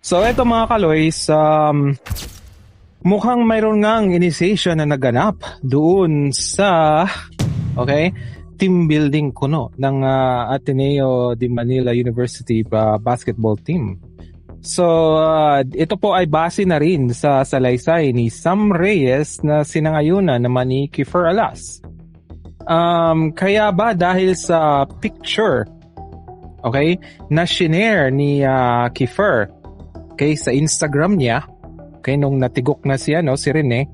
So eto mga kaloys, mukhang mayroon ngang initiation na naganap doon sa team building kuno ng Ateneo de Manila University basketball team. So ito po ay base na rin sa salaysay ni Sam Reyes na sinangayunan naman ni Kiefer Alas. Kaya ba dahil sa picture na shinare ni Kiefer sa Instagram niya, nung natigok na si Rene,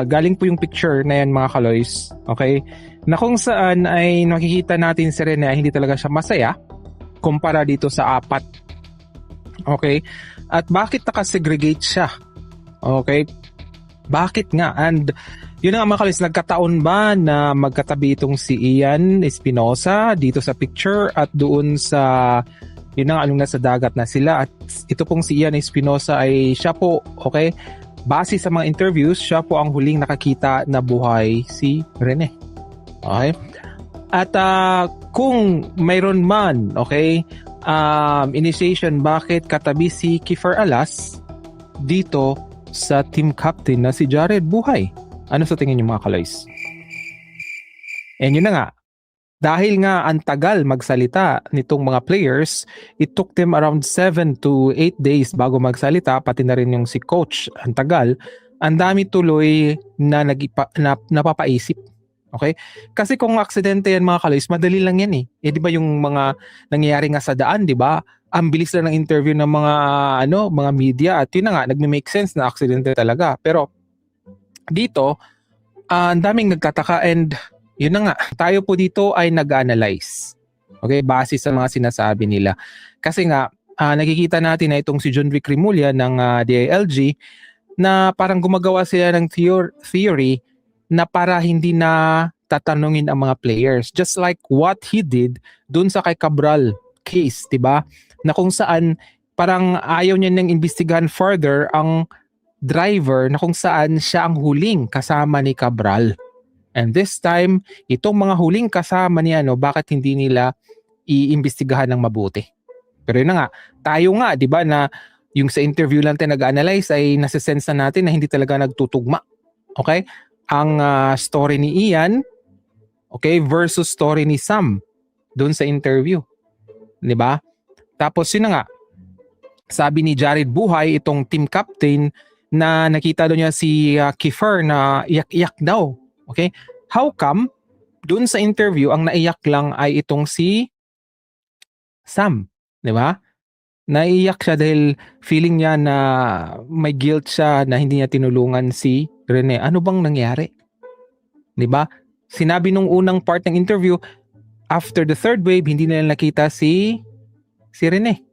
galing po yung picture na yan mga kaloys, na kung saan ay nakikita natin si Rene ay hindi talaga siya masaya kumpara dito sa apat. At bakit nakasegregate siya? Bakit nga? And yun nga mga kaloys, nagkataon ba na magkatabi itong si Ian Espinosa dito sa picture at doon sa yun nga nasa dagat na sila, at ito pong si Ian Espinosa ay siya po, base sa mga interviews, siya po ang huling nakakita na buhay si Rene. At kung mayroon man, initiation, bakit katabi si Kiefer Alas dito sa team captain na si Jared Buhay? Ano sa tingin niyo mga kaloys? And yun na nga, dahil nga ang tagal magsalita nitong mga players, it took them around 7 to 8 days bago magsalita, pati na rin yung si coach, ang tagal. Ang dami tuloy na napapaisip. Kasi kung aksidente yan mga kaloys, madali lang yan eh. Di ba yung mga nangyayari nga sa daan, di ba? Ang bilis lang ng interview ng mga media, at yun na nga, nagme-make sense na aksidente talaga. Pero dito, ang daming nagtataka, and yun na nga, tayo po dito ay nag-analyze. Base sa mga sinasabi nila. Kasi nga, nakikita natin na itong si John Vic Rimulya ng DILG na parang gumagawa sila ng theory na para hindi na tatanungin ang mga players. Just like what he did dun sa kay Cabral case, diba? Na kung saan parang ayaw niya nang imbestigahan further ang driver na kung saan siya ang huling kasama ni Cabral. And this time, itong mga huling kasama niya, bakit hindi nila iimbestigahan ng mabuti? Pero yun na nga, tayo nga, di ba, na yung sa interview lang tayo nag-analyze ay nasa-sense na natin na hindi talaga nagtutugma. Ang story ni Ian, versus story ni Sam doon sa interview. Di ba? Tapos yun na nga, sabi ni Jared Buhay, itong team captain, na nakita doon niya si Kiefer na iyak-iyak daw. How come doon sa interview ang naiyak lang ay itong si Sam, 'di ba? Naiyak siya dahil feeling niya na may guilt siya na hindi niya tinulungan si Rene. Ano bang nangyari? 'Di ba? Sinabi nung unang part ng interview, after the third wave hindi nila nakita si Rene.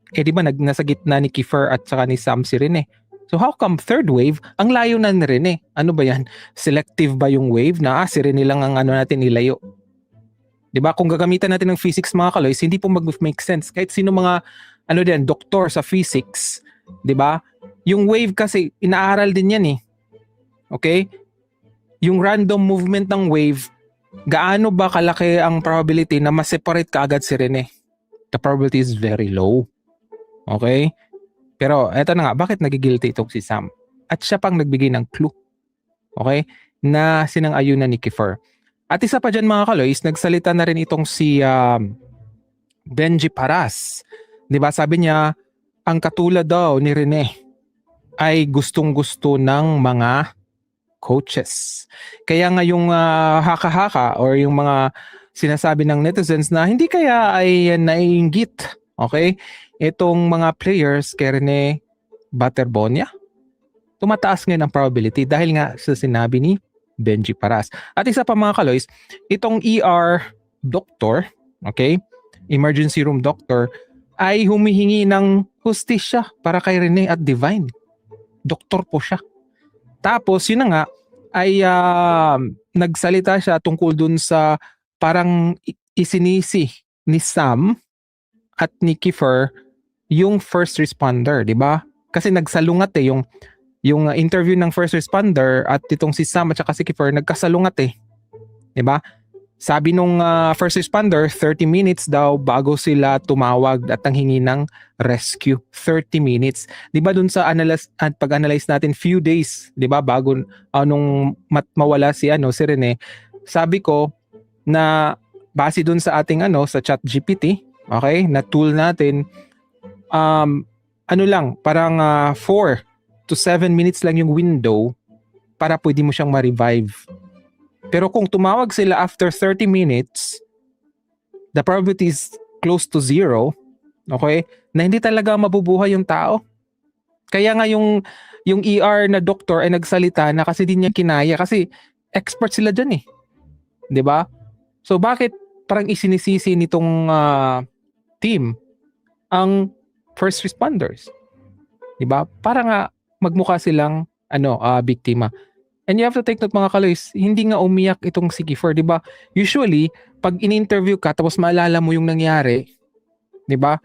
Di ba nasa gitna ni Kiefer at saka ni Sam si Rene. So how come third wave, ang layo na ni Rene? Ano ba yan? Selective ba yung wave na si Rene lang ang natin nilayo? Diba? Kung gagamitan natin ng physics mga kaloys, hindi po mag-make sense. Kahit sino mga doktor sa physics, diba? Yung wave kasi, inaaral din yan eh. Yung random movement ng wave, gaano ba kalaki ang probability na ma-separate ka agad si Rene? The probability is very low. Pero eto na nga, bakit nagigilty itong si Sam? At siya pang nagbigay ng clue. Na sinang-ayunan ni Kiefer. At isa pa dyan mga kaloys, nagsalita na rin itong si Benji Paras. Diba sabi niya, ang katulad daw ni Rene ay gustong-gusto ng mga coaches. Kaya nga yung haka-haka or yung mga sinasabi ng netizens na hindi kaya ay naiinggit. Itong mga players kay Rene Baterbonia, tumataas ngayon ang probability dahil nga sa sinabi ni Benji Paras. At isa pa mga kaloys, itong ER doctor, emergency room doctor, ay humihingi ng hustisya para kay Rene at Divine. Doktor po siya. Tapos yun na nga, ay nagsalita siya tungkol dun sa parang isinisi ni Sam at ni Kiefer yung first responder, di ba? Kasi nagsalungat yung interview ng first responder at itong si Sam at saka si Kiefer nagkasalungat eh. Di ba? Sabi nung first responder, 30 minutes daw bago sila tumawag at nanghingi ng rescue. 30 minutes. 'Di ba dun sa pag-analyze natin few days, 'di ba, bago nung mawala si si Rene, sabi ko na base dun sa ating sa ChatGPT, okay, na tool natin, lang, parang 4 to 7 minutes lang yung window para pwede mo siyang ma-revive. Pero kung tumawag sila after 30 minutes, the probability is close to 0, okay, na hindi talaga mabubuhay yung tao. Kaya nga yung ER na doktor ay nagsalita na kasi di niya kinaya kasi expert sila dyan eh. 'Di ba? So bakit parang isinisisi nitong team ang first responders? 'Di ba? Para nga magmukha silang biktima. And you have to take note mga kaloys, hindi nga umiyak itong si Kiefer, 'di ba? Usually, pag in-interview ka tapos maalala mo yung nangyari, 'di ba?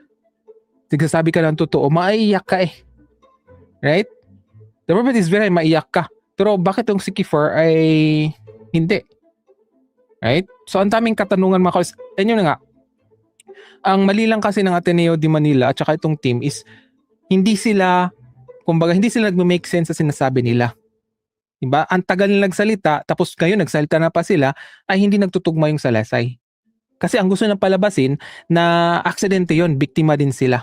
Nagsasabi ka ng totoo, maiiyak ka eh. Right? The problem is very maiiyak ka. Pero bakit itong si Kiefer ay hindi? Right? So ang daming katanungan mga kaloys. And yun na nga, ang mali lang kasi ng Ateneo de Manila at saka itong team is hindi sila nagme-make sense sa sinasabi nila. Diba? Ang tagal na nagsalita, tapos ngayon nagsalita na pa sila, ay hindi nagtutugma yung salaysay. Kasi ang gusto na palabasin na aksidente yon, biktima din sila.